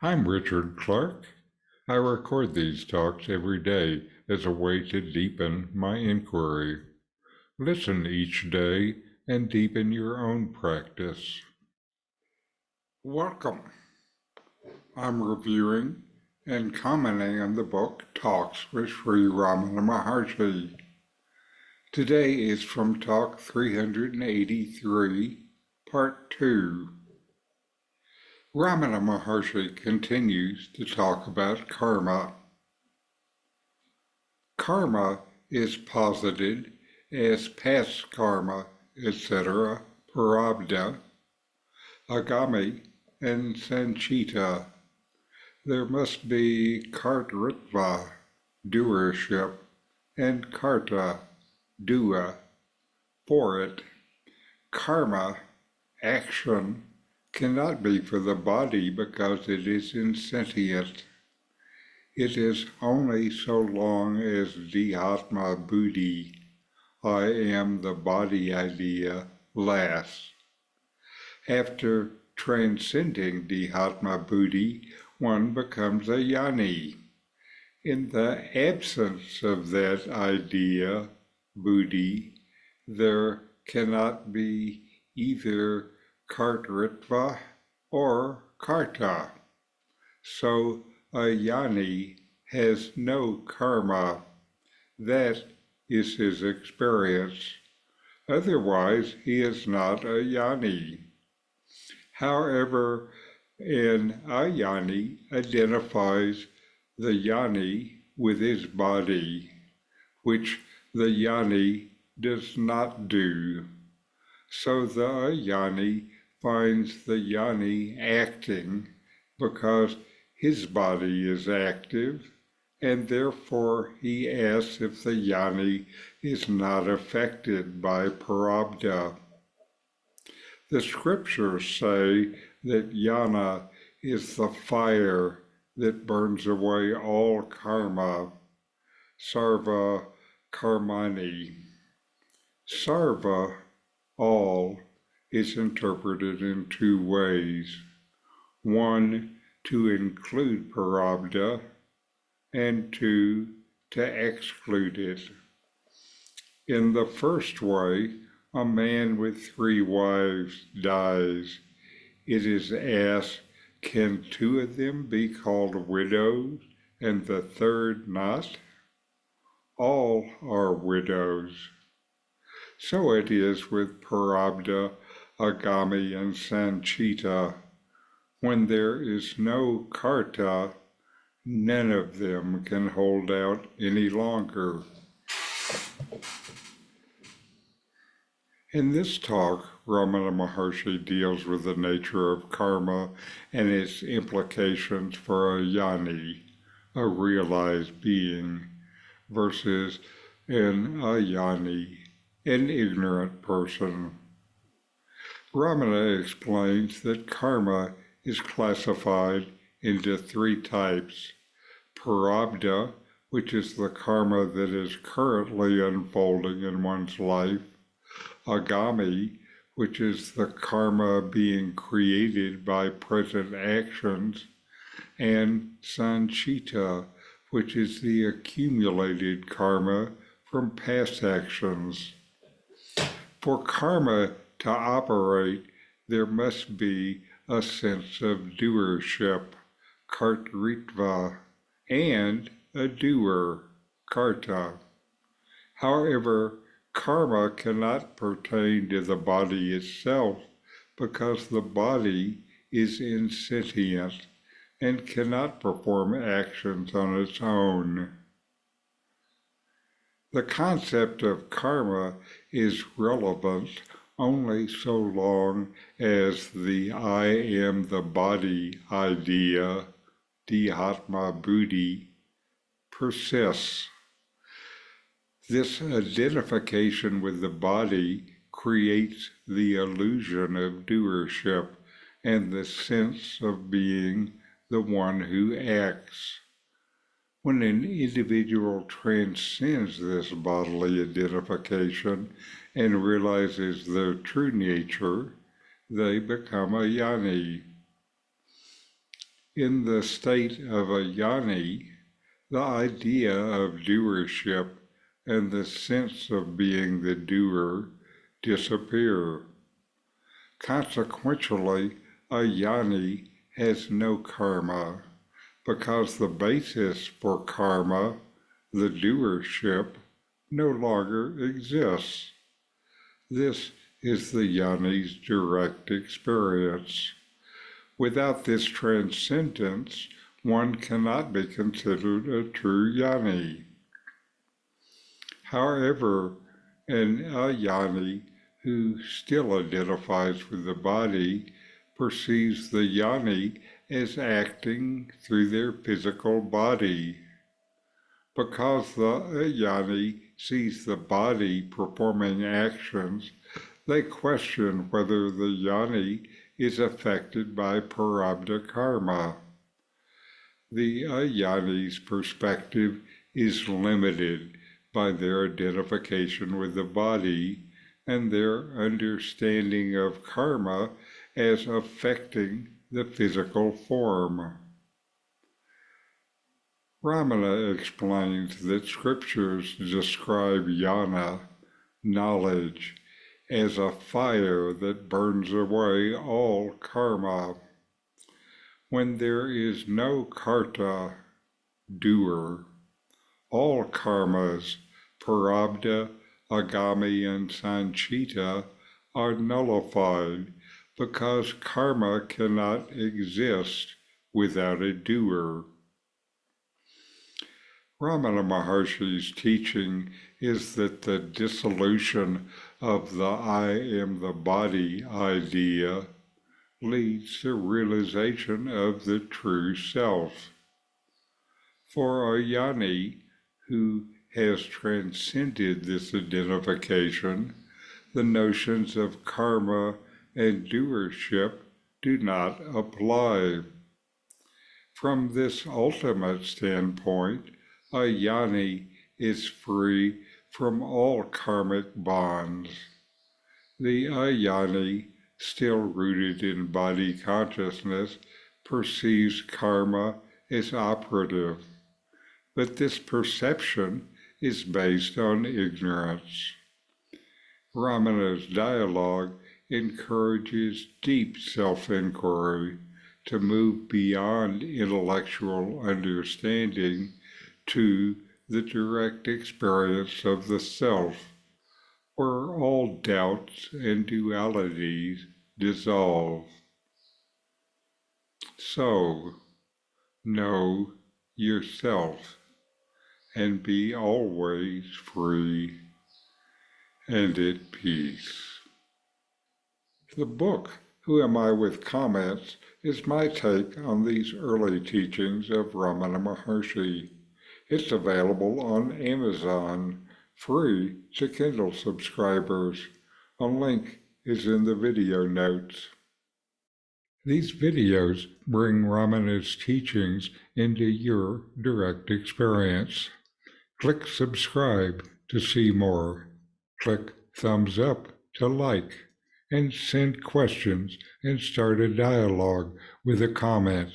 I'm Richard Clarke. I record these talks every day as a way to deepen my inquiry. Listen each day and deepen your own practice. Welcome. I'm reviewing and commenting on the book Talks with Sri Ramana Maharshi. Today is from Talk 383, Part 2. Ramana Maharshi continues to talk about karma. Karma is posited as past karma, etc., prarabdha, agami, and sanchita. There must be karta, doership, and karta, doer, for it. Karma, action, cannot be for the body because it is insentient. It is only so long as dhyatma buddhi, I am the body idea, lasts. After transcending dhyatma buddhi, one becomes a jnani. In the absence of that idea, buddhi, there cannot be either kartritva or karta. So a jnani has no karma. That is his experience. Otherwise, he is not a jnani. However, an ajnani identifies the jnani with his body, which the jnani does not do. So the ajnani finds the jnani acting because his body is active, and therefore he asks if the jnani is not affected by prarabdha. The scriptures say that jnana is the fire that burns away all karma, sarva karmani. Sarva, all, is interpreted in two ways. One, to include prarabdha, and two, to exclude it. In the first way, a man with 3 wives dies. It is asked, can 2 of them be called widows and the third not? All are widows. So it is with prarabdha, agami, and sanchita. When there is no karta, none of them can hold out any longer. In this talk, Ramana Maharshi deals with the nature of karma and its implications for a jnani, a realized being, versus an ajnani, an ignorant person. Ramana explains that karma is classified into 3 types: prarabdha, which is the karma that is currently unfolding in one's life; agami, which is the karma being created by present actions; and sanchita, which is the accumulated karma from past actions. For karma to operate, there must be a sense of doership, kartritva, and a doer, karta. However, karma cannot pertain to the body itself because the body is insentient and cannot perform actions on its own. The concept of karma is relevant only so long as the I am the body idea, dhyatma buddhi, persists. This identification with the body creates the illusion of doership and the sense of being the one who acts. When an individual transcends this bodily identification and realizes their true nature, they become a jnani. In the state of agami, the idea of doership and the sense of being the doer disappear. Consequently, agami has no karma, because the basis for karma, the doership, no longer exists. This is the jnani's direct experience. Without this transcendence, one cannot be considered a true jnani. However, an ajnani who still identifies with the body perceives the jnani as acting through their physical body. Because the ajnani sees the body performing actions, they question whether the jnani is affected by prarabdha karma. The ajnani's perspective is limited by their identification with the body and their understanding of karma as affecting the physical form. Ramana explains that scriptures describe jnana, knowledge, as a fire that burns away all karma. When there is no karta, doer, all karmas, prarabdha, agami, and sanchita, are nullified because karma cannot exist without a doer. Ramana Maharshi's teaching is that the dissolution of the I am the body idea leads to realization of the true self. For a jnani who has transcended this identification, the notions of karma and doership do not apply. From this ultimate standpoint, a jnani is free from all karmic bonds. The ajnani, still rooted in body consciousness, perceives karma as operative, but this perception is based on ignorance. Ramana's dialogue encourages deep self-inquiry to move beyond intellectual understanding to the direct experience of the self, where all doubts and dualities dissolve. So, know yourself and be always free and at peace. The book, Who Am I with Comments, is my take on these early teachings of Ramana Maharshi. It's available on Amazon, free to Kindle subscribers. A link is in the video notes. These videos bring Ramana's teachings into your direct experience. Click subscribe to see more. Click thumbs up to like, and send questions and start a dialogue with a comment